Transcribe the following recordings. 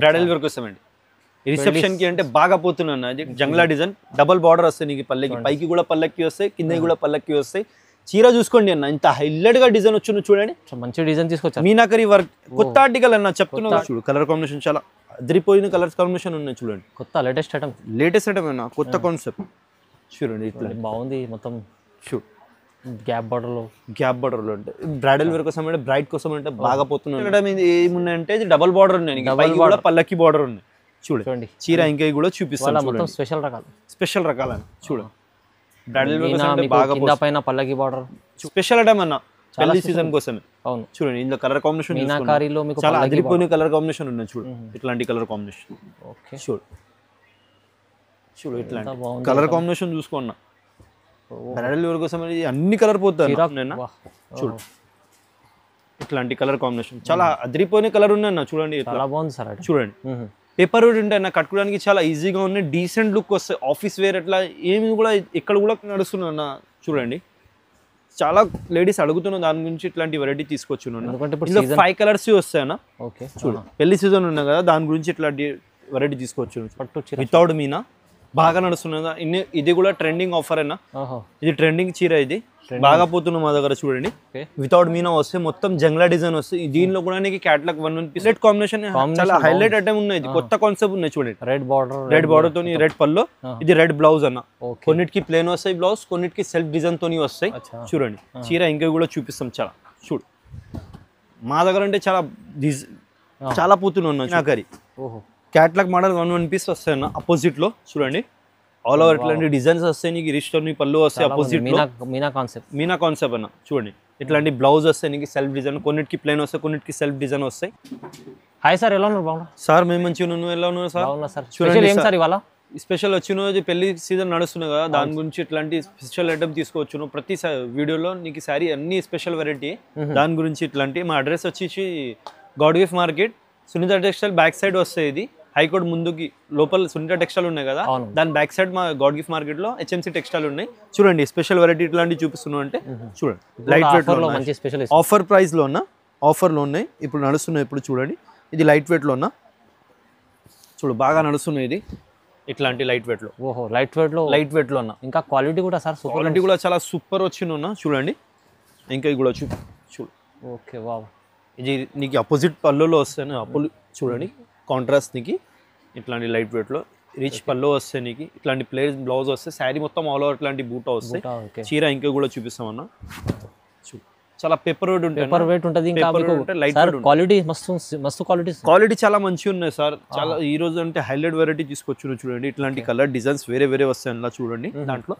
Bridal work వస్తామండి reception కి అంటే బాగా పోతున్నా అది జంగ్లా డిజైన్ డబుల్ బార్డర్ వస్తాయి నీకు పల్లెకి పైకి కూడా పల్లెకి వస్తాయి కింద కూడా పల్లెకి వస్తాయి చీర చూసుకోండి అన్న ఇంత హైలైట్ గా డిజైన్ వచ్చింది చూడండి మంచి డిజైన్ తీసుకొచ్చారు మీనాకరి వర్క్ కొత్త ఆర్టికల్ అన్న చెప్తున్నా చూడు కలర్ కాంబినేషన్ చాలా అదిరిపోయిన కలర్ కాంబినేషన్ ఉన్నాయి చూడండి కొత్త లేటెస్ట్ ఐటమ్ అన్న కొత్త కాన్సెప్ట్ చూడండి ఇట్లా బాగుంది మొత్తం చూడు గ్యాప్ బార్డర్ లో అంటే బ్రైడల్ వేర్ కోసం అంటే బ్రైట్ కోసం అంటే బాగా పోతున్నాయి ఇక్కడ ఏమున్నాయంటే ఇది డబుల్ బార్డర్ ఉన్నాయి పైకి కూడా పల్లకి బార్డర్ ఉన్నాయి చూడండి చీర ఇంకా కూడా చూపిస్తాను మొత్తం స్పెషల్ రకాలు చూడు బ్రైడల్ వేర్ కోసం అంటే బాగా కింద పైన పల్లకి బార్డర్ స్పెషల్ ఐటమ్ అన్న పెళ్లి సీజన్ కోసమే అవును చూడండి ఇందులో కలర్ కాంబినేషన్ మీనాకారిలో మీకు చాలా అదిరిపోయిన కలర్ కాంబినేషన్ ఉన్నాయి చూడు ఇట్లాంటి కలర్ కాంబినేషన్ ఓకే చూడు ఇట్లాంటి కలర్ కాంబినేషన్ చూసుకున్నా బ్రైడల్ వేర్ కోసం అన్ని కలర్ పోతాయి చూడు ఇట్లాంటి కలర్ కాంబినేషన్ చాలా అదిరిపోయిన కలర్ ఉన్నాయి చూడండి చాలా బాగుంది సార్ చూడండి పేపర్ వుడ్ ఉంటాయి నాకు కట్టుకోవడానికి చాలా ఈజీగా ఉన్నాయి డీసెంట్ లుక్ వస్తాయి ఆఫీస్ వేర్ అట్లా ఏమి కూడా ఇక్కడ కూడా నడుస్తున్నా చూడండి చాలా లేడీస్ అడుగుతున్న దాని గురించి ఇట్లాంటి వెరైటీ తీసుకొచ్చున్నాను 5 కలర్స్ వస్తాయన్నా చూడు పెళ్లి సీజన్ ఉన్నాయి కదా దాని గురించి ఇట్లాంటి వెరైటీ తీసుకొచ్చు వితౌట్ మీనా బాగా నడుస్తున్నదా ఇది కూడా ట్రెండింగ్ ఆఫర్ అయినా ఇది ట్రెండింగ్ చీర ఇది బాగా పోతున్నా మా దగ్గర చూడండి వితౌట్ మీనా వస్తే మొత్తం జంగ్లా డిజైన్ వస్తుంది దీనిలో కూడా నీకు క్యాటలాగ్ 1 పీస్ కాంబినేషన్ చాలా హైలైట్ ఐటమ్ ఉన్నాయి కొత్త కాన్సెప్ట్ ఉన్నాయి చూడండి రెడ్ బార్డర్ తోని రెడ్ పల్లో ఇది రెడ్ బ్లౌజ్ అన్న కొన్నిటికి ప్లేన్ వస్తాయి బ్లౌజ్ కొన్నిటికి సెల్ఫ్ డిజైన్ తోని వస్తాయి చూడండి చీర ఇంకా కూడా చూపిస్తాం చాలా చూడు మా దగ్గర అంటే చాలా పోతున్నా నాకరి క్యాటలాగ్ మోడల్ 1 పీస్ వస్తాయి అన్న అపోజిట్ లో చూడండి ఆల్ ఓవర్ ఇట్లాంటి డిజైన్స్ వస్తాయి నీకు రిస్టర్ నీ పళ్ళు వస్తాయి అపోజిట్ లో మీనా కాన్సెప్ట్ అన్న చూడండి ఇట్లాంటి బ్లౌజ్ వస్తాయి నీకు సెల్ఫ్ డిజైన్ కొన్నిటికి ప్లేన్ వస్తాయి కొన్నిటికి సెల్ఫ్ డిజైన్ వస్తాయి హాయ్ సార్ ఎలా ఉన్నారు బాగున్నా సార్ మేము మంచిగా ఉన్నాను ఎలా ఉన్నారు సార్ చూడండి ఏం సార్ ఇవాళ స్పెషల్ వచ్చిన పెళ్లి సీజన్ నడుస్తుంది కదా దాని గురించి ఇట్లాంటి స్పెషల్ ఐటమ్ తీసుకోవచ్చు ప్రతి వీడియోలో నీకు సారీ అన్ని స్పెషల్ వెరైటీ దాని గురించి ఇట్లాంటి మా అడ్రస్ వచ్చేసి god gift market Sunitha textile back side వస్తాయి ఇది హైకోర్టు ముందుకి లోపల సునీత టెక్స్టైల్ ఉన్నాయి కదా దాని బ్యాక్ సైడ్ మా గాడ్ గిఫ్ట్ మార్కెట్ లో హెచ్ఎంసీ టెక్స్టైల్ ఉన్నాయి చూడండి స్పెషల్ వెరైటీ ఇట్లాంటి చూపిస్తున్నాం అంటే చూడండి లైట్ వెయిట్ లో ఆఫర్ ప్రైస్ లో ఉన్న ఆఫర్ లో ఉన్నాయి ఇప్పుడు నడుస్తున్నాయి ఇప్పుడు చూడండి ఇది లైట్ వెయిట్ లో ఉన్న చూడు బాగా నడుస్తున్నాయి ఇది ఇట్లాంటి లైట్ వెయిట్ లో లైట్ వెయిట్ లో ఉన్న ఇంకా క్వాలిటీ కూడా సార్ క్వాలిటీ కూడా చాలా సూపర్ వచ్చిన చూడండి ఇంకా ఇది కూడా చూడు ఓకే వావ్ ఇది నీకు అపోజిట్ పళ్ళులో వస్తాయి అప్పుడు చూడండి కాంట్రాస్ట్ నీకు ఇట్లాంటి లైట్ వెయిట్లో రిచ్ పళ్ళు వస్తాయి నీకు ఇట్లాంటి ప్లేస్ బ్లౌజ్ వస్తే శారీ మొత్తం ఆల్ ఓవర్ ఇట్లాంటి బూటా వస్తాయి చీర ఇంకా కూడా చూపిస్తామన్నా చాలా పేపర్ వెయిట్ ఉంటుంది క్వాలిటీ చాలా మంచిగా ఉన్నాయి సార్ చాలా ఈ రోజు అంటే హైలైట్ వెరైటీ తీసుకొచ్చిన చూడండి ఇట్లాంటి కలర్ డిజైన్స్ వేరే వేరే వస్తాయి అలా చూడండి దాంట్లో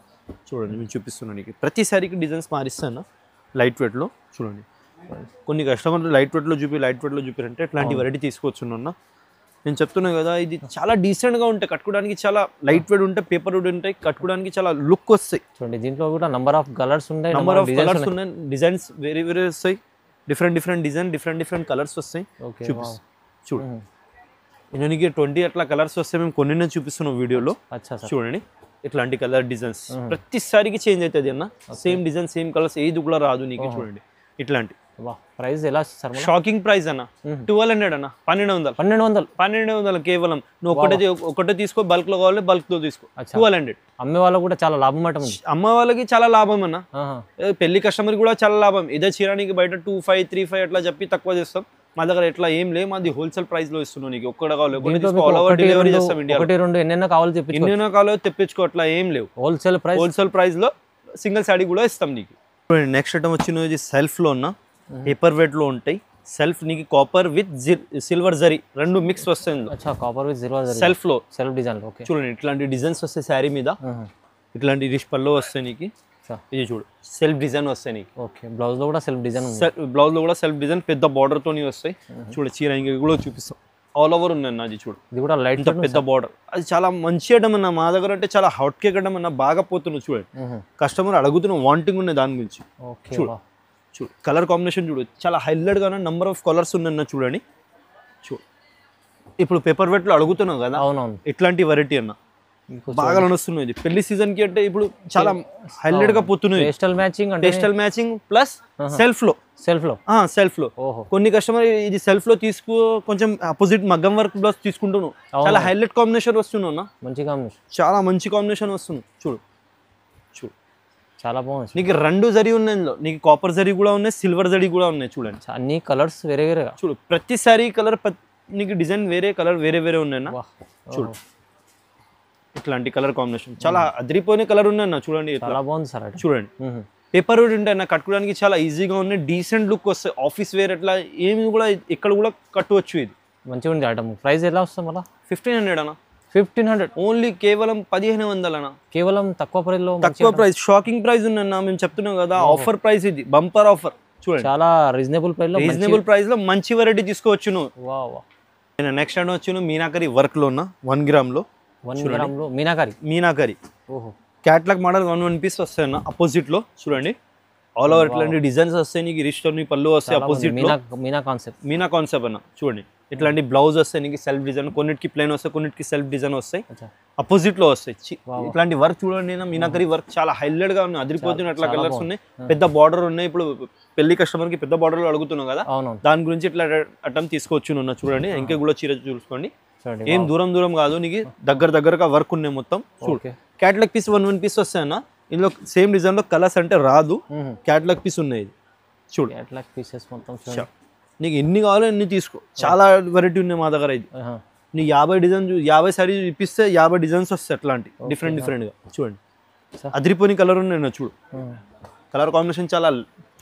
చూడండి నేను చూపిస్తున్నాను నీకు ప్రతి సారీకి డిజైన్స్ మారిస్తాను లైట్ వెయిట్లో చూడండి కొన్ని కస్టమర్లు లైట్ వెయిట్లో చూపిరంటే ఇట్లాంటి వెరైటీ తీసుకొచ్చున్నా నేను చెప్తున్నాను కదా ఇది చాలా డీసెంట్గా ఉంటాయి కట్టుకోవడానికి చాలా లైట్ వెయిట్ ఉంటాయి పేపర్ వుడ్ ఉంటాయి కట్టుకోవడానికి చాలా లుక్ వస్తాయి చూడండి దీంట్లో కూడా నంబర్ ఆఫ్ కలర్స్ ఉన్నాయి డిజైన్స్ వేరే వేరే వస్తాయి డిఫరెంట్ డిజైన్ డిఫరెంట్ కలర్స్ వస్తాయి చూడు దీనికి 20 అట్లా కలర్స్ వస్తాయి మేము కొన్ని చూపిస్తున్నాం వీడియోలో చూడండి ఇట్లాంటి కలర్ డిజైన్స్ ప్రతిసారికి చేంజ్ అవుతుంది అన్న సేమ్ డిజైన్ సేమ్ కలర్స్ ఏది కూడా రాదు నీకు చూడండి ఇట్లాంటి ప్రైస్ ఎలా షాకింగ్ ప్రైస్ అన్న 1200 అన్న 1200 కేవలం నువ్వు ఒకటే తీసుకో బల్క్ లో కావాలి బల్క్ లో తీసుకో 1200 అమ్మే వాళ్ళకి కూడా చాలా లాభం మాట అమ్మ వాళ్ళకి చాలా లాభం అన్న పెళ్లి కస్టమర్ కూడా చాలా లాభం ఇదే చీరానికి బయట 2535 అట్లా చెప్పి తక్కువ చేస్తాం మా దగ్గర ఎట్లా ఏం లేదు మాది హోల్సేల్ ప్రైస్ లో ఇస్తున్నాం నీకు ఒక్కడ కావాలి డెలివరీ చేస్తాం ఇండియా ఎన్నెన్నో కావాలో తెప్పించుకో అట్లా ఏం లేవు హోల్సేల్ ప్రైస్ లో సింగిల్ సాడీ కూడా ఇస్తాం నీకు నెక్స్ట్ ఐటమ్ వచ్చిన సెల్ఫ్ లో ఉన్న పేపర్ వెయిట్ లో ఉంటాయి సెల్ఫ్ నీకు కాపర్ విత్ సిల్వర్ జరీ రెండు మిక్స్ వస్తాయి copper with silver zari self design చూడండి ఇట్లాంటి డిజైన్స్ వస్తాయి శారీ మీద ఇట్లాంటి రిష్ పల్లో వస్తాయి నీకు ఇది చూడు సెల్ఫ్ డిజైన్ వస్తాయి నీకు ఓకే బ్లౌజ్ లో కూడా సెల్ఫ్ డిజైన్ పెద్ద బార్డర్ తోని వస్తాయి చూడు చీర ఇంకా కూడా చూపిస్తాం ఆల్ ఓవర్ ఉన్నాయి అది చూడు ఇది కూడా లైట్ పెద్ద బార్డర్ అది చాలా మంచి ఐటమ్ అన్న మా దగ్గర అంటే చాలా హాట్ కేక్ ఐటమ్ అన్న బాగా పోతున్నావు చూడండి కస్టమర్ అడుగుతున్న వాంటింగ్ ఉన్నాయి దాని గురించి చూడు కలర్ కాంబినేషన్ చూడు చాలా హైలైట్ గా నంబర్ ఆఫ్ కలర్స్ ఉన్నాయి చూడండి చూడు ఇప్పుడు పేపర్ వెయిట్ లో అడుగుతున్నావు కదా అవునవును ఇట్లాంటి వెరైటీ అన్న బాగా నడుస్తున్నాయి పెళ్లి సీజన్ కి అంటే ఇప్పుడు చాలా హైలైట్ గా పోతున్నాయి పేస్టల్ మ్యాచింగ్ ప్లస్ సెల్ఫ్ లో సెల్ఫ్లో. సెల్ఫ్లో. ఓహో. కొన్ని కస్టమర్ ఇది సెల్ఫ్లో కొంచెం అపోజిట్ మగ్గం వర్క్ బ్లౌజ్ తీసుకుంటున్నావు, చాలా హైలైట్ కాంబినేషన్ వస్తున్నావు, మంచి కాంబినేషన్, చాలా మంచి కాంబినేషన్ వస్తుంది. చూడు చూడు చాలా బాగుంది. నీకు రెండు జరీ ఉన్నాయి ఇందులో, నీకు కాపర్ జరీ కూడా ఉన్నాయి, సిల్వర్ జరీ కూడా ఉన్నాయి. చూడండి అన్ని కలర్స్ వేరే వేరేగా. చూడు ప్రతి సారీ కలర్ నీకు డిజైన్ వేరే కలర్ వేరే వేరే ఉన్నాయన్న. చూడు ఇట్లాంటి కలర్ కాంబినేషన్ చాలా అదిరిపోయిన కలర్ ఉన్నాయన్న. చూడండి చాలా బాగుంది సార్. చూడండి పేపర్ వుడ్ ఉంటాయి అన్న, కట్టుకోవడానికి చాలా ఈజీగా ఉన్నాయి, డీసెంట్ లుక్ వస్తాయి. ఆఫీస్ వేర్ అట్లా ఏమి కూడా ఎక్కడ కూడా కట్టవచ్చు. ఇది మంచిగా ఉంది ఐటమ్. ప్రైస్ ఎలా వస్తుంది మళ్ళీ? 1500 అన్న. 1500 ఓన్లీ కేవలం 1500 అన్న. కేవలం తక్కువ ప్రైస్ లో, తక్కువ ప్రైస్, షాకింగ్ ప్రైస్ ఉందన్న. మేము చెప్తున్నాం కదా ఆఫర్ ప్రైస్, ఇది బంపర్ ఆఫర్. చూడండి చాలా రీజనబుల్ ప్రైస్ లో, రీజనబుల్ ప్రైస్ లో మంచి వెరైటీ తీసుకోవచ్చు నువ్వు. వావ్. నేను నెక్స్ట్ టైం వచ్చి మీనాకరి వర్క్ లో ఉన్న 1 గ్రామ్ లో, 1 గ్రామ్ లో మీనాకరి. ఓహో. క్యాట్లాగ్ మోడల్ 1 పీస్ వస్తాయి అన్న అపోజిట్ లో. చూడండి ఆల్ ఓవర్ ఇట్లాంటి డిజైన్స్ వస్తాయి నీకు, రిస్టోర్ నీ పళ్ళు వస్తాయి అపోజిట్ లో. మీనా కాన్సెప్ట్ అన్న. చూడండి ఇట్లాంటి బ్లౌజ్ వస్తాయి నీకు సెల్ఫ్ డిజైన్, కొన్నిటికి ప్లెయిన్ వస్తాయి, కొన్నిటికి సెల్ఫ్ డిజైన్ వస్తాయి, అపోజిట్ లో వస్తాయి. ఇట్లాంటి వర్క్ చూడండి, మీనాకరి వర్క్ చాలా హైలైట్ గా ఉన్నాయి, అదిరిపోతుంది. అట్లా కలర్స్ ఉన్నాయి, పెద్ద బార్డర్ ఉన్నాయి. ఇప్పుడు పెళ్లి కస్టమర్ కి పెద్ద బార్డర్ లో అడుగుతున్నావు కదా, దాని గురించి ఇట్లా అటెంప్ట్ తీసుకోవచ్చు. చూడండి ఇంకా కూడా చీర చూసుకోండి, ఏం దూరం కాదు, నీకు దగ్గరగా వర్క్ ఉన్నాయి మొత్తం. చూడు క్యాట్లాగ్ పీస్ 1 పీస్ వస్తాయి అన్న. ఇందులో సేమ్ డిజైన్ లో కలర్స్ అంటే రాదు, క్యాట్లాగ్ పీస్ ఉన్నాయి. చూడు క్యాట్లాగ్ పీసెస్ మొత్తం. నీకు ఎన్ని కావాలో ఎన్ని తీసుకో, చాలా వెరైటీ ఉన్నాయి మా దగ్గర. ఇది నీకు 50 డిజైన్ 50 సారీ ఇప్పిస్తే 50 డిజైన్స్ వస్తాయి అట్లాంటి డిఫరెంట్ గా. చూడండి అదిరిపోయిన కలర్ ఉన్నాయి. చూడు కలర్ కాంబినేషన్ చాలా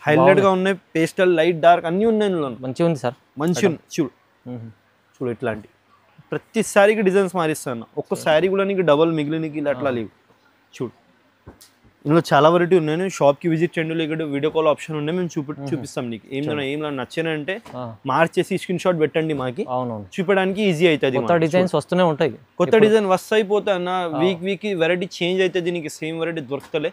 హైలైట్ గా ఉన్నాయి, పేస్టల్ లైట్ డార్క్ అన్ని ఉన్నాయి ఇందులో. మంచిగా ఉంది సార్, మంచిగా. చూడు ఇట్లాంటి ప్రతి శారీకి డిజైన్స్ మారిస్తాను. ఒక్క శారీ కూడా నీకు డబల్ మిగిలినకి ఇలా అట్లా లేవు. చూడు ఇందులో చాలా వెరైటీ ఉన్నాయి. షాప్కి విజిట్ చేయండి, లేకపోతే వీడియో కాల్ ఆప్షన్ ఉన్నాయి, మేము చూపిస్తాం నీకు. ఏం నచ్చానంటే మార్చేసి స్క్రీన్ షాట్ పెట్టండి మాకి, చూపడానికి ఈజీ అవుతుంది. కొత్త డిజైన్స్ వస్తూనే ఉంటాయి, కొత్త డిజైన్ వస్తాయి పోతాయి అన్న. వీక్ వెరైటీ చేంజ్ అవుతుంది, నీకు సేమ్ వెరైటీ దొరుకుతలే.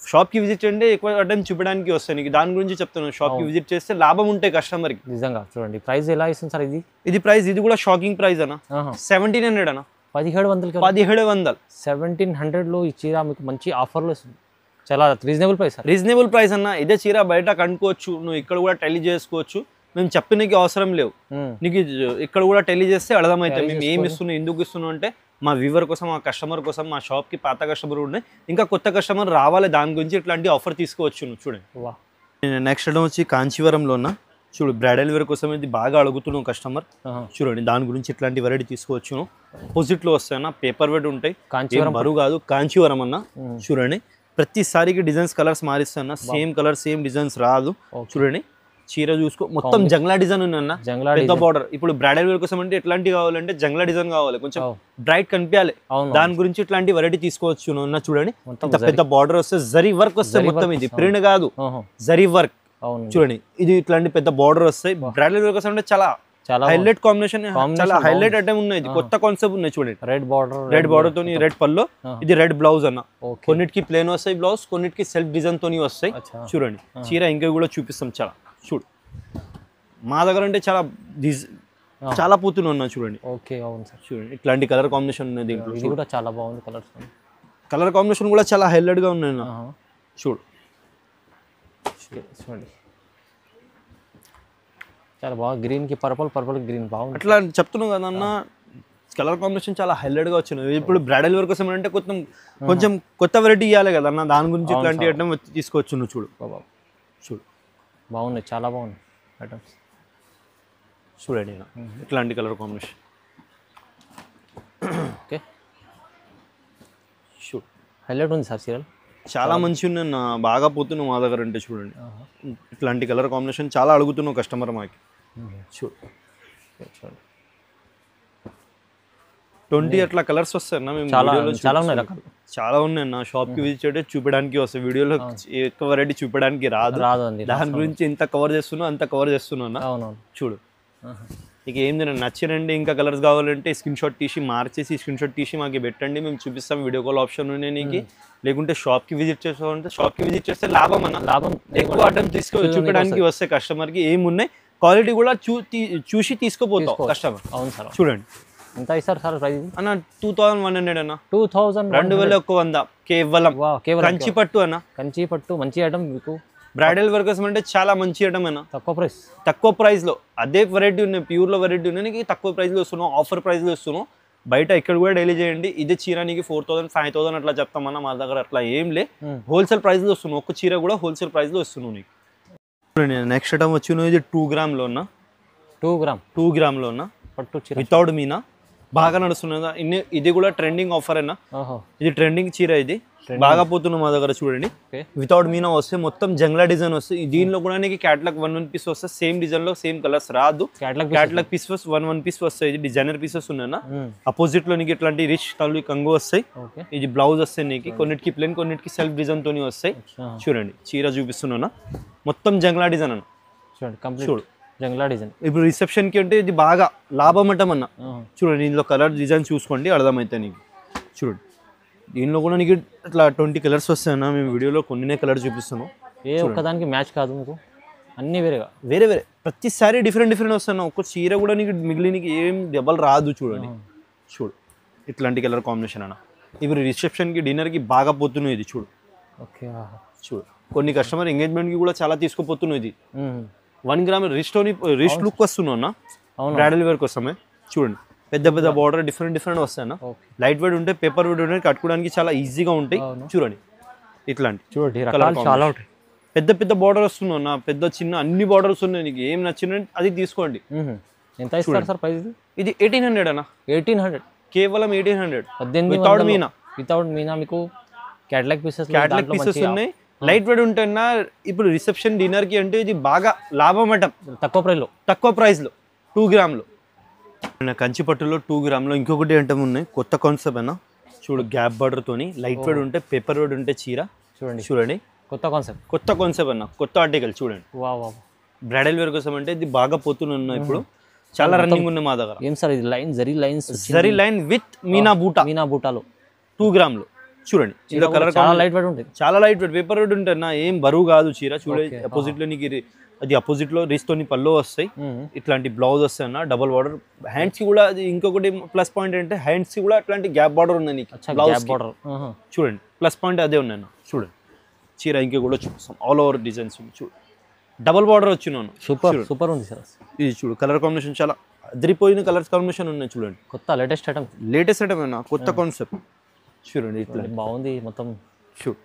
షాప్కి విజిట్ చేయండి, ఎక్కువ టైం చూపడానికి వస్తాయి నీకు. దాని గురించి చెప్తున్నాను, షాప్కి విజిట్ చేస్తే లాభం ఉంటాయి కస్టమర్కి. నిజంగా. చూడండి ప్రైస్ ఎలా ఇస్తుంది సార్? ఇది ప్రైస్ ఇది కూడా షాకింగ్ ప్రైస్ అన్న. 1700 అన్న. 1700 1700 లో ఈ చీర మీకు మంచి ఆఫర్లో ఇస్తుంది. చాలా రీజనబుల్ ప్రైస్. రీజనబుల్ ప్రైస్ అన్న. ఇదే చీర బయట కనుక్కోవచ్చు, నువ్వు ఇక్కడ కూడా టెలి చేసుకోవచ్చు. మేము చెప్పడానికి అవసరం లేవు, నీకు ఇక్కడ కూడా టెలి చేస్తే అర్థమవుతుంది మేము ఏమి ఇస్తున్నాం, ఎందుకు ఇస్తున్నాం అంటే మా వ్యూవర్ కోసం, మా కస్టమర్ కోసం, మా షాప్కి పాత కస్టమర్ ఉన్నాయి, ఇంకా కొత్త కస్టమర్ రావాలి, దాని గురించి ఇట్లాంటి ఆఫర్ తీసుకోవచ్చు నువ్వు. చూడండి నెక్స్ట్ ఐటమ్ వచ్చి కాంచీవరంలో ఉన్న. చూడు బ్రైడల్ వేర్ కోసం ఇది బాగా అడుగుతున్నావు కస్టమర్. చూడండి దాని గురించి ఇట్లాంటి వెరైటీ తీసుకోవచ్చు. అపోజిట్ లో వస్తాయన్న, పేపర్ వెయిట్ ఉంటాయి, బరువు కాదు, కాంచీవరం అన్న. చూడండి ప్రతి సారీకి డిజైన్స్ కలర్స్ మారిస్తాను, సేమ్ కలర్ సేమ్ డిజైన్స్ రాదు. చూడండి చీర చూసుకో, మొత్తం జంగ్లా డిజైన్ ఉందన్న, పెద్ద బార్డర్. ఇప్పుడు బ్రైడల్ వేర్ కోసం అంటే ఎట్లాంటి కావాలంటే జంగ్లా డిజైన్ కావాలి, కొంచెం బ్రైట్ కనిపించాలి, దాని గురించి ఇట్లాంటి వెరైటీ తీసుకోవచ్చు. చూడండి పెద్ద బార్డర్ వస్తే జరీ వర్క్ వస్తే మొత్తం, ఇది ప్రింట్ కాదు జరీ వర్క్. చూడండి ఇది ఇట్లాంటి పెద్ద బార్డర్ వస్తాయి. బ్రైడల్ వేర్ కోసం అంటే చాలా హైలైట్ కాంబినేషన్, చాలా హైలైట్ ఐటమ్ ఉన్నాయి. ఇది కొత్త కాన్సెప్ట్ ఉన్నాయి. చూడండి రెడ్ బార్డర్ తోని రెడ్ పల్లో, ఇది రెడ్ బ్లౌజ్ అన్న. కొన్నిటికి ప్లేన్ వస్తాయి బ్లౌజ్, కొన్నిటికి సెల్ఫ్ డిజైన్ తోని వస్తాయి. చూడండి చీర ఇంకా కూడా చూపిస్తాం చాలా. చూడు మా దగ్గర అంటే చాలా పూతులు ఉన్నాయి. చూడండి చూడండి ఇట్లాంటి కలర్ కాంబినేషన్ ఉన్నాయి దీంట్లో. ఇది కూడా చాలా బాగుంది, కలర్ కాంబినేషన్ కూడా చాలా హైలైట్ గా ఉన్నాయి. చూడు చూడండి చాలా బాగా, గ్రీన్ కి పర్పుల్ గ్రీన్ బాగుంది. అట్లా చెప్తున్నావు కదా అన్న, కలర్ కాంబినేషన్ చాలా హైలైట్ గా వచ్చినాయి. ఇప్పుడు బ్రైడల్ వర్క్ కోసం అంటే కొంచెం కొత్త వెరైటీ ఇవ్వాలి కదా అన్న, దాని గురించి ఇట్లాంటి ఐటమ్ తీసుకోవచ్చు. నువ్వు చూడు చూడు బాగున్నాయి, చాలా బాగున్నాయి ఐటమ్స్. చూడండి ఇట్లాంటి కలర్ కాంబినేషన్. ఓకే చూడు హైలైట్ ఉంది సార్ చీరలు, చాలా మంచిగా ఉన్నాయి నా, బాగా పోతున్నావు మా దగ్గర అంటే. చూడండి ఇట్లాంటి కలర్ కాంబినేషన్ చాలా అడుగుతున్నావు కస్టమర్ మాకి. చూడు 20 అట్లా కలర్స్ వస్తాయి అన్న. మేము చాలా ఉన్నాయి అన్న, షాప్కి విజిట్ చేస్తే చూపడానికి వస్తాయి, వీడియోలో ఎక్కువ వెరైటీ చూపడానికి రాదు. దాని గురించి ఎంత కవర్ చేస్తున్నావు అంత కవర్ చేస్తున్నావు అన్న. చూడు ఇక ఏంది నచ్చినండి, ఇంకా కలర్స్ కావాలంటే స్క్రీన్ షాట్ తీసి మార్చేసి స్క్రీన్ షాట్ తీసి మాకు పెట్టండి, మేము చూపిస్తాం. వీడియో కాల్ ఆప్షన్ ఉన్నాయి నీకు, లేకుంటే షాప్కి విజిట్ చేస్తామంటే షాప్కి విజిట్ చేస్తే లాభం అన్న. లాభం ఎక్కువ ఐటమ్ చూపడానికి వస్తే కస్టమర్కి ఏమున్నాయి, క్వాలిటీ కూడా చూసి తీసుకోపోతాం కస్టమర్. అవును సార్. చూడండి ఎంత ఇస్తారు సార్ ప్రైస్ అన్న? 2100 అన్న. 2100 కేవలం కంచి పట్టు అన్న. కంచి పట్టు మంచి ఐటమ్ మీకు బ్రైడల్ వర్క్ కోసం అంటే చాలా మంచి ఐటమ్ అయినా, తక్కువ ప్రైస్. తక్కువ ప్రైస్లో అదే వెరైటీ ఉన్నాయి, ప్యూర్లో వెరైటీ ఉన్నాయి, నీకు తక్కువ ప్రైస్లో వస్తున్నాం, ఆఫర్ ప్రైస్లో వస్తున్నాం. బయట ఇక్కడ కూడా డైలీ చేయండి, ఇదే చీర నీకు 4000 5000 అట్లా చెప్తామన్నా, మా దగ్గర అట్లా ఏం లే, హోల్సేల్ ప్రైస్లో వస్తున్నాం. ఒక్క చీర కూడా హోల్సేల్ ప్రైస్లో వస్తున్నావు నీకు. నెక్స్ట్ ఐటమ్ వచ్చి ఇది 2 గ్రామ్లో ఉన్న 2 గ్రామ్లో ఉన్న పట్టు చీర వితౌట్ మీనా బాగా నడుస్తున్నదా. ఇది కూడా ట్రెండింగ్ ఆఫర్ అయినా, ఇది ట్రెండింగ్ చీర, ఇది బాగా పోతున్నాం మా దగ్గర చూడండి. వితౌట్ మీనా వస్తే మొత్తం జంగ్లా డిజైన్ వస్తుంది. దీనిలో కూడా నీకు క్యాటలాగ్ 1 పీస్ వస్తే, సేమ్ డిజైన్ లో సేమ్ కలర్స్ రాదు, క్యాటలాగ్ పీస్ 1 పీస్ వస్తాయి. ఇది డిజైనర్ పీసెస్ ఉన్నాయన్నా. అపోజిట్ లో నీకు ఇట్లాంటి రిచ్ తల్లి కంగు వస్తాయి. ఇది బ్లౌజ్ వస్తాయి నీకు, కొన్నిటికి ప్లేన్, కొన్నిటికి సెల్ఫ్ డిజైన్ తోని వస్తాయి. చూడండి చీర చూపిస్తున్నా, మొత్తం జంగ్లా డిజైన్ అన్న. చూడండి చూడు జంగ్లా డిజైన్. ఇప్పుడు రిసెప్షన్ కి అంటే ఇది బాగా లాభం అంటామన్నా. చూడండి దీనిలో కలర్ డిజైన్ చూసుకోండి, అర్థమైతే నీకు. చూడండి దీనిలో కూడా నీకు ఇట్లా 20 కలర్స్ వస్తాయన్నా. మేము వీడియోలో కొన్ని కలర్ చూపిస్తున్నాం. ఏ ఒక్కదానికి మ్యాచ్ కాదు మీకు, అన్ని వేరేగా వేరే ప్రతిసారి డిఫరెంట్ వస్తాను. ఒక్క చీర కూడా నీకు మిగిలినకి ఏం డబల్ రాదు. చూడండి చూడు ఇట్లాంటి కలర్ కాంబినేషన్ అన్న. ఇప్పుడు రిసెప్షన్కి డిన్నర్కి బాగా పోతున్నాయి ఇది. చూడు ఓకే, చూడు కొన్ని కస్టమర్ ఎంగేజ్మెంట్కి కూడా చాలా తీసుకుపోతున్నాయి. ఇది 1 గ్రామ్ రిస్ట్ లుక్ వస్తున్నావు అన్న, బ్రైడల్ వేర్ కోసమే. చూడండి పెద్ద బార్డర్ డిఫరెంట్ వస్తాయన్న. లైట్ వెయిట్ ఉంటే, పేపర్ వెయిట్ ఉంటే కట్టుకోవడానికి చాలా ఈజీగా ఉంటాయి. చూడండి ఇట్లాంటి చూడండి చాలా ఉంటాయి. పెద్ద బార్డర్ వస్తున్నావు అన్న, పెద్ద చిన్న అన్ని బార్డర్స్ ఉన్నాయి. నీకు ఏం నచ్చిన అది తీసుకోండి. ఎంత ఇస్తారు సార్ ప్రైస్? ఇది 1800 అన్న. 1800 కేవలం 1800 వితౌట్ మీనా. మీకు క్యాటలాగ్ పీసెస్ ఉన్నాయి, లైట్ వెయిట్ ఉంటున్నా. ఇప్పుడు రిసెప్షన్ డిన్నర్ కి అంటే ఇది బాగా లాభం అట, తక్కువ ప్రైస్ లో 2 గ్రామ్లో. కంచి పట్టులో 2 గ్రామ్లో ఇంకొకటి ఐటమ్ ఉన్నాయి, కొత్త కాన్సెప్ట్ అన్న. చూడు గ్యాప్ బార్డర్ తోని లైట్ వెయిట్ ఉంటే, పేపర్ వెయిట్ ఉంటే చీర. చూడండి కొత్త కాన్సెప్ట్ అన్న, కొత్త ఆర్టికల్. చూడండి బ్రైడల్ వేర్ కోసం అంటే ఇది బాగా పోతున్నా. ఇప్పుడు చాలా రన్నింగ్ ఉన్నాయి మా దగ్గర. ఏం సార్ ఇది line, zari line with meena బూటాలో 2 గ్రామ్లో. చూడండి ఇందులో కలర్ చాలా లైట్ వెయిట్ ఉంటుంది, చాలా లైట్ వెయిట్, పేపర్ వెయిట్ ఉంటుంది అన్న, ఏం బరువు కాదు చీర. చూడండి అపోజిట్ లో నీకు అది అపోజిట్ లో రిస్ట్ తోని పళ్ళు వస్తాయి, ఇట్లాంటి బ్లౌజ్ వస్తాయి అన్న, డబల్ బార్డర్. హ్యాండ్స్ కి కూడా అది ఇంకొకటి ప్లస్ పాయింట్ అంటే, హ్యాండ్స్ కి కూడా అట్లాంటి గ్యాప్ బార్డర్ ఉన్నాయి నీకు. చూడండి ప్లస్ పాయింట్ అదే ఉన్నాయి అన్న. చూడండి చీర ఇంకా కూడా చూపిస్తాం, ఆల్ ఓవర్ డిజైన్స్. చూడు డబల్ బార్డర్ వచ్చినాను, సూపర్ ఉంది సార్. ఇది చూడు కలర్ కాంబినేషన్ చాలా అదిరిపోయిన కలర్స్ కాంబినేషన్ ఉన్నాయి. చూడండి కొత్త లేటెస్ట్ ఐటమ్ అన్న, కొత్త కాన్సెప్ట్. చూడండి ఇట్లా బాగుంది మొత్తం. చూడు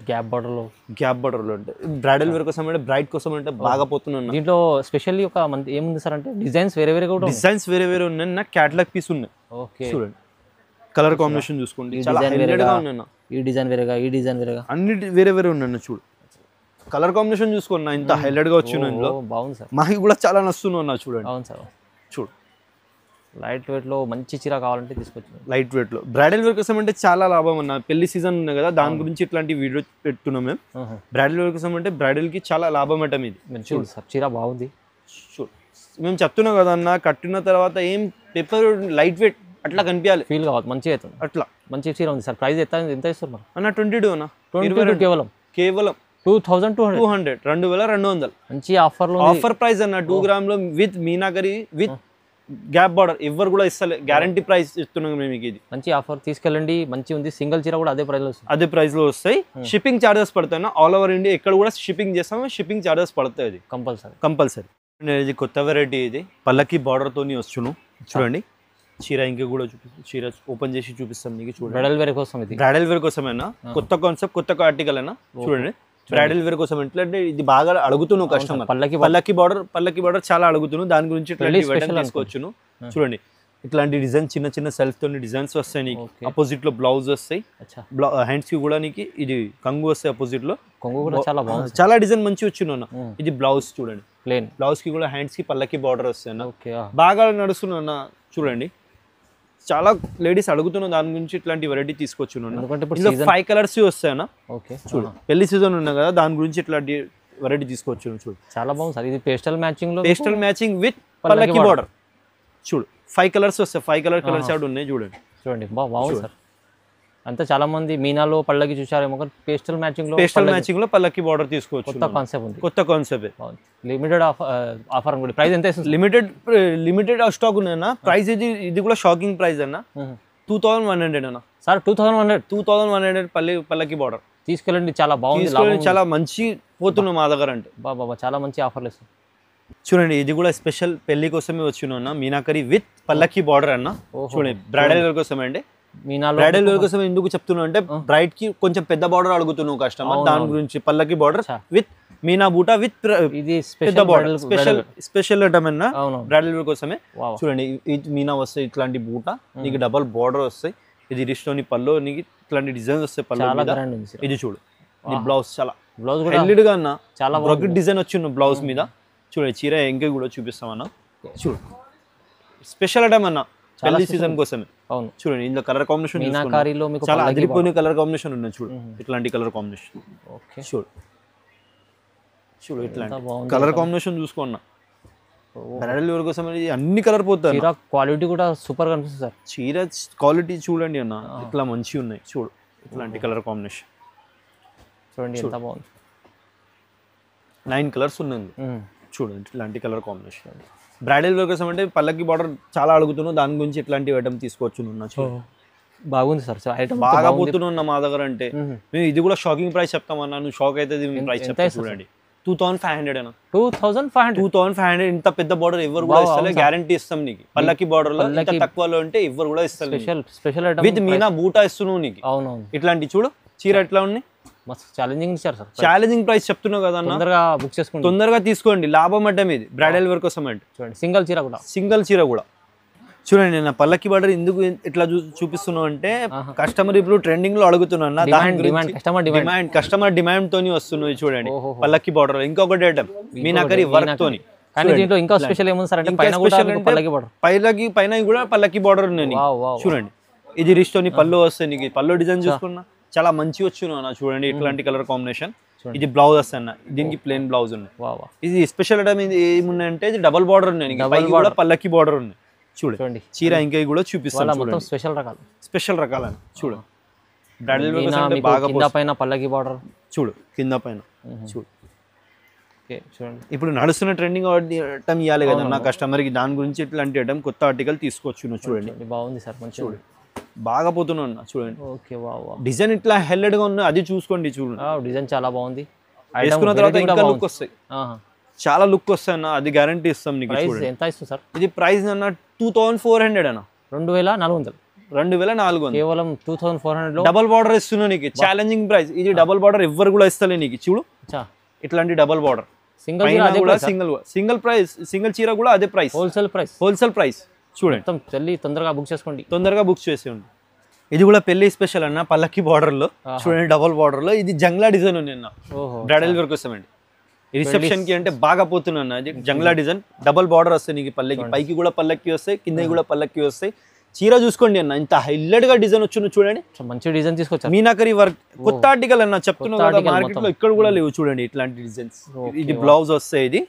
గ్యాప్ బార్డర్లో అంటే బ్రైడల్ వేర్ కోసం అంటే, బ్రైడ్ కోసం అంటే బాగా పోతున్నాను. దీంట్లో స్పెషల్లీ ఒక ఏముంది సార్ అంటే, డిజైన్స్ వేరే ఉన్నాయి నా, క్యాటలాగ్ పీస్ ఉన్నాయి. చూడండి కలర్ కాంబినేషన్ చూసుకోండి, చాలా హైలైట్ గా ఉన్నాయి. ఈ డిజైన్ వేరేగా అన్ని వేరే ఉన్నాయి. చూడు కలర్ కాంబినేషన్ చూసుకోండి, ఇంత హైలైట్ గా వచ్చిన ఇందులో. బాగుంది సార్, మాకు కూడా చాలా నచ్చుతున్నా. చూడండి అవును సార్. చూడు లైట్ వెయిట్ లో మంచి చీర కావాలంటే తీసుకొచ్చి, లైట్ వెయిట్ లో బ్రైడల్ వేర్ కోసం అంటే చాలా లాభం అన్న. పెళ్లి సీజన్ ఉంది కదా, దాని గురించి ఇట్లాంటి వీడియో పెడుతున్నాం మేము. బ్రైడల్ వేర్ కోసం అంటే బ్రైడల్ కి చాలా లాభం అటం ఇది. చూడు సార్ చీర బాగుంది. చూడు మేము చెప్తున్నాం కదా అన్న, కట్టిన తర్వాత ఏం పేపర్ లైట్ వెయిట్ అట్లా కనిపించాలి, ఫీల్ కావాలి, మంచిగా అవుతుంది. అట్లా మంచి చీర ఉంది సార్. ప్రైస్ ఎంత ఇస్తారు మరి అన్న? 22 అన్న. 22 కేవలం 2200, 2200. మంచి ఆఫర్ ప్రైస్ అన్న. 2 గ్రామ్లో with meenakari with gap border ఎవరు కూడా ఇస్తలే, గ్యారంటీ ప్రైస్ ఇస్తున్నాం మేము. ఇది మంచి ఆఫర్, తీసుకెళ్ళండి. మంచి ఉంది, సింగిల్ చీర కూడా అదే ప్రైస్ లో వస్తాయి. షిప్పింగ్ చార్జెస్ పడతాయి, ఆల్ ఓవర్ ఇండియా ఎక్కడ కూడా షిప్పింగ్ చేస్తాము, షిప్పింగ్ చార్జెస్ పడతాయి. అది కంపల్సరీ. ఇది కొత్త వెరైటీ, ఇది పల్లకి బార్డర్ తోని వచ్చును. చూడండి చీర ఇంకా కూడా చీర ఓపెన్ చేసి చూపిస్తాం మీకు. చూడండి బ్రైడల్ వేర్ కోసమేనా, కొత్త కాన్సెప్ట్, కొత్త ఆర్టికల్ అయినా. చూడండి బ్రైడల్ వేర్ కోసం అంటే ఇది బాగా అడుగుతున్నావు కస్టమర్. పల్లకి బార్డర్ చాలా అడుగుతున్నావు, దాని గురించి తీసుకోవచ్చును. చూడండి ఇట్లాంటి డిజైన్ చిన్న సెల్ఫ్ తోని డిజైన్స్ వస్తాయి నీకు. అపోజిట్ లో బ్లౌజ్ వస్తాయి, హ్యాండ్స్ కి కూడా నీకు ఇది కంగు వస్తాయి. అపోజిట్ లో చాలా డిజైన్ మంచి వచ్చిన. ఇది బ్లౌజ్ చూడండి, బ్లౌజ్ కి కూడా హ్యాండ్స్ కి పల్లకి బార్డర్ వస్తాయి, బాగా నడుస్తున్నా. చూడండి చాలా లేడీస్ అడుగుతున్నాం, దాని గురించి ఇట్లాంటి వెరైటీ తీసుకొచ్చున్నాను. 5 కలర్స్ వస్తాయన్నా. చూడు పెళ్లి సీజన్ ఉన్నాయి కదా, దాని గురించి ఇట్లాంటి వెరైటీ తీసుకొచ్చు. చూడు చాలా బాగుంది సార్. ఇది పేస్టల్ మ్యాచింగ్ విత్ పల్లకి బార్డర్. చూడు 5 కలర్స్ వస్తాయి, 5 కలర్స్ ఉన్నాయి. చూడండి బాగుంది సార్. అంతా చాలా మంది మీనాలో పల్లకి చూసారేమో, పేస్టల్ మ్యాచింగ్ లో పల్లకి బార్డర్ తీసుకోవచ్చు. కొత్త కాన్సెప్ట్ లిమిటెడ్ ఆఫర్. ప్రైస్ ఎంత? లిమిటెడ్ స్టాక్ ఉన్నాయన్నా. ప్రైస్ ఇది కూడా షాకింగ్ ప్రైస్ అన్న. 2100 అన్న సార్. 2100 పల్లకి బార్డర్ తీసుకెళ్ళండి, చాలా బాగుంది, తీసుకొని చాలా మంచి పోతున్నాం మా దగ్గర అంటే. బాబా చాలా మంచి ఆఫర్లు ఇస్తుంది. చూడండి ఇది కూడా స్పెషల్ పెళ్లి కోసమే వచ్చిన మీనాకరి విత్ పల్లకి బార్డర్ అన్న. చూడండి బ్రైడల్ వేర్ కోసమే అండి. మీనాలో బ్రైడల్ వేర్ కోసం ఎందుకు చెప్తున్నా అంటే బ్రైడ్ కి కొంచెం పెద్ద బార్డర్ అడుగుతున్నావు కస్టమర్, దాని గురించి పల్లకి బార్డర్ విత్ మీనా బూటా విత్ ఇది పెద్ద బార్డర్ స్పెషల్ ఐటమ్ అన్న అవును బ్రైడల్ వేర్ కోసమే. చూడండి ఇది మీనా వస్తాయి ఇట్లాంటి బూటా, నీకు డబల్ బార్డర్ వస్తాయి, ఇది రిస్టోని పల్లో, నీకు ఇట్లాంటి డిజైన్స్ వస్తాయి పల్లో చాలా మీద. గ్రాండ్ ఉంది. ఇది చూడు ఇది బ్లౌజ్ చాలా బ్లౌజ్ కూడా హెల్డ్ గా అన్న, చాలా బ్రొకెట్ డిజైన్ వచ్చింది బ్లౌజ్ మీద. చూడండి చీర ఎంకే కూడా చూపిస్తామన్న. చూడు స్పెషల్ ఐటమ్ అన్న పెళ్లి సీజన్ కోసమే. అవును చూడండి ఇందులో కలర్ కాంబినేషన్ మీనాకారిలో మీకు చాలా అదిరిపోయిన కలర్ కాంబినేషన్ ఉన్నాయి. చూడు ఇట్లాంటి కలర్ కాంబినేషన్. ఓకే చూడు చూడు ఇట్లాంటి బాగుంది. కలర్ కాంబినేషన్ చూసుకున్నా. బ్రైడల్ వేర్ కోసం అన్ని కలర్ పోతాయి. చీర క్వాలిటీ కూడా సూపర్ గా అనిపిస్తుంది సార్. చీర క్వాలిటీ చూడండి అన్న, ఇట్లా మంచిగా ఉన్నాయి. చూడు ఇట్లాంటి కలర్ కాంబినేషన్ చూడండి ఎంత బాగుంది. 9 కలర్స్ ఉన్నాయి. చూడండి ఇట్లాంటి కలర్ కాంబినేషన్. బ్రైడల్ వేర్ కోసం అంటే పల్లకి బార్డర్ చాలా అడుగుతున్నావు, దాని గురించి ఇట్లాంటి ఐటమ్ తీసుకొచ్చు. బాగుంది సార్ ఐటమ్ బాగా పోతున్నా మా దగ్గర అంటే. మేము ఇది కూడా షాకింగ్ ప్రైస్ చెప్తామన్నా, నువ్వు షాక్ అయితే ప్రైస్ చెప్తా. చూడండి 2500 అన్న. 2500 ఇంత పెద్ద బార్డర్ ఎవరు కూడా ఇస్తలే, గ్యారంటీ ఇస్తాం నీకు. పల్లకి బార్డర్ లో ఇంత తక్కువలో అంటే ఎవరు కూడా ఇస్తారు. స్పెషల్ ఐటమ్ విత్ మీనా బూటా ఇస్తున్నావు నీకు. అవునవును ఇట్లాంటి చూడు చీర ఎట్లా ఉంది, మస్తు ఛాలెంజింగ్ ఇచ్చారు సార్. ఛాలెంజింగ్ ప్రైస్ చెప్తున్నావు కదా అన్న, తొందరగా బుక్ చేసుకోండి, తొందరగా తీసుకోండి, లాభం అంటే ఇది బ్రైడల్ వేర్ కోసం అంటే. చూడండి సింగిల్ చీర కూడా, సింగిల్ చీర కూడా. చూడండి నేను పల్లకి బార్డర్ ఎందుకు ఇట్లా చూపిస్తున్నావు అంటే కస్టమర్ ఇప్పుడు ట్రెండింగ్ లో అడుగుతున్నా, కస్టమర్ డిమాండ్ తోని వస్తున్నాయి. చూడండి పల్లకి బార్డర్ ఇంకొకటి ఐటమ్ మీనాకరి వర్క్ తోని. కానీ దీంట్లో ఇంకా స్పెషల్ ఏముంది సార్ అంటే పైన కూడా పల్లకి బార్డర్, పైన కూడా పల్లకి బార్డర్ ఉన్నాయి. చూడండి ఇది రిస్టోని పల్లో వస్తాయి నీకు. పల్లో డిజైన్ చూసుకున్నా చాలా మంచి వచ్చిన. చూడండి ఇట్లాంటి కలర్ కాంబినేషన్. ఇది బ్లౌజ్ వస్తాయి, దీనికి ప్లెయిన్ బ్లౌజ్ ఉన్నాయి. ఇది స్పెషల్ ఐటమ్ ఏమున్నాయంటే ఇది డబల్ బార్డర్ ఉన్నాయి, పైకి కూడా పల్లకి బార్డర్ ఉన్నాయి. చూడండి చీర ఇంకా కూడా చూపిస్తాను. స్పెషల్ రకాలు, స్పెషల్ రకాలని చూడు. బ్రైడల్ వేర్ బాగా పైన పల్లకి బార్డర్ చూడు, కింద పైన చూడు. చూడండి ఇప్పుడు నడుస్తున్న ట్రెండింగ్ ఐటమ్ ఇవ్వాలి కదా నా కస్టమర్ కి, దాని గురించి ఇట్లాంటి ఐటమ్ కొత్త ఆర్టికల్ తీసుకొచ్చు. చూడండి బాగుంది సార్ మంచి చూడు బాగా పోతున్నా. చూడండి ఓకే డిజైన్ ఇట్లా హెల్లెడ్ గా ఉంది, అది చూసుకోండి. చూడండి డిజైన్ చాలా బాగుంది. వేసుకున్న తర్వాత ఇంకా లుక్ వస్తాయి, చాలా లుక్ వస్తాయి అన్న, అది గ్యారంటీ ఇస్తాం నీకు. ఎంత ఇస్తుంది సార్ ఇది ప్రైస్ అన్న 2400 అన్న. 2400 కేవలం 2400 లో డబల్ బార్డర్ ఇస్తున్నా నీకు. ఛాలెంజింగ్ ప్రైస్ ఇది. డబల్ బార్డర్ ఎవ్వరు కూడా ఇస్తలే నీకు. చూడు ఇట్లాంటి double border, single price, single చీర కూడా అదే ప్రైస్, హోల్సేల్ ప్రైస్. చూడండి తొందరగా బుక్ చేసుకోండి, తొందరగా బుక్ చేసేయండి. ఇది కూడా పెళ్లి స్పెషల్ అన్న పల్లకి బార్డర్ లో. చూడండి డబల్ బార్డర్ లో ఇది జంగ్లా డిజైన్ ఉంది అన్న, బ్రైడల్ వేర్ కోసం అండి. రిసెప్షన్ కి అంటే బాగా పోతున్నా. అది జంగ్లా డిజైన్, డబల్ బార్డర్ వస్తాయి నీకు. పల్లకి పైకి కూడా పల్లకి వస్తాయి, కింద కూడా పల్లకి వస్తాయి. చీర చూసుకోండి అన్న, ఇంత హైలైట్ గా డిజైన్ వచ్చి. చూడండి మంచి డిజైన్ తీసుకొచ్చా, మీనాకరి వర్క్ కొత్త ఆర్టికల్ అన్న చెప్తున్నా కదా, మార్కెట్ లో ఇక్కడ కూడా లేవు. చూడండి ఇట్లాంటి డిజైన్స్. ఇది బ్లౌజ్ వస్తాయి,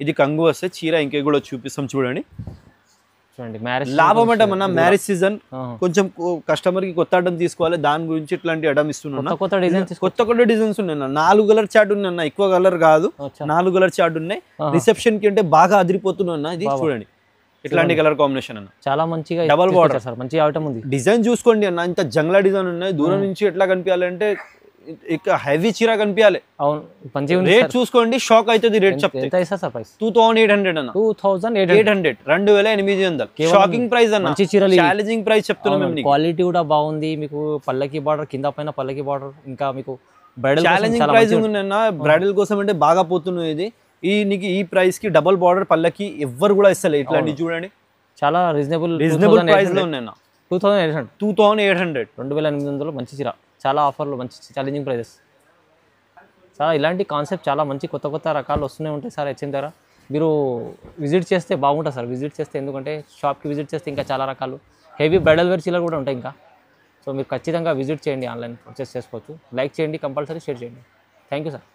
ఇది కంగు వస్తాయి. చీర ఇంకా కూడా చూపిస్తాం. చూడండి లాభం అంటే మన మ్యారేజ్ సీజన్ కొంచెం కస్టమర్ కి కొత్త ఐటమ్ తీసుకోవాలి, దాని గురించి ఇట్లాంటి ఐటమ్ ఇస్తున్నా. కొత్త డిజైన్స్ ఉన్నాయి. 4 కలర్ చార్ట్ ఉన్నాయి, ఎక్కువ కలర్ కాదు, 4 కలర్ చార్ట్ ఉన్నాయి. రిసెప్షన్ కి అంటే బాగా అదిరిపోతున్నా. ఇది చూడండి ఇట్లాంటి కలర్ కాంబినేషన్ అన్న, చాలా మంచిగా డబల్ బార్డర్ సార్, మంచి ఐటమ్ ఉంది. డిజైన్ చూసుకోండి అన్న, ఇంత జంగ్లా డిజైన్ ఉన్నాయి. దూరం నుంచి ఎట్లా కనిపించాలంటే ఇక హెవీ చీర కనిపించాలి. రేట్ చూసుకోండి, షాక్ అవుతుంది. రేట్ చెప్తే 2800 అన్న, 2800, 2800. షాకింగ్ ప్రైస్ అన్న, ఛాలెంజింగ్ ప్రైస్ చెప్తున్నాం. క్వాలిటీ కూడా బాగుంది మీకు. పల్లకి బార్డర్ కింద పైన పల్లకి బార్డర్, ఇంకా మీకు బ్రైడల్ ఛాలెంజింగ్ ప్రైస్ ఉందన్న. బ్రైడల్ కోసం అంటే బాగా పోతున్నాయి. ఇది నీకు ఈ ప్రైస్ కి డబల్ బార్డర్ పల్లకి ఎవ్వరు కూడా ఇస్తలే. ఇట్లాంటి చూడండి చాలా రీజనబుల్ ప్రైస్ లో ఉన్నాయి. 2800, 2800 మంచి చీర, చాలా ఆఫర్లు, మంచి ఛాలెంజింగ్ ప్రైజెస్. చాలా ఇలాంటి కాన్సెప్ట్ చాలా మంచి కొత్త రకాలు వస్తూనే ఉంటాయి సార్ హెచ్ఎం దగ్గర. మీరు విజిట్ చేస్తే బాగుంటుంది సార్, విజిట్ చేస్తే. ఎందుకంటే షాప్కి విజిట్ చేస్తే ఇంకా చాలా రకాలు హెవీ బ్రైడల్ వేర్ చీరలు కూడా ఉంటాయి ఇంకా. సో మీరు ఖచ్చితంగా విజిట్ చేయండి, ఆన్లైన్ పర్చేస్ చేసుకోవచ్చు. లైక్ చేయండి, కంపల్సరీ షేర్ చేయండి. Thank you sir.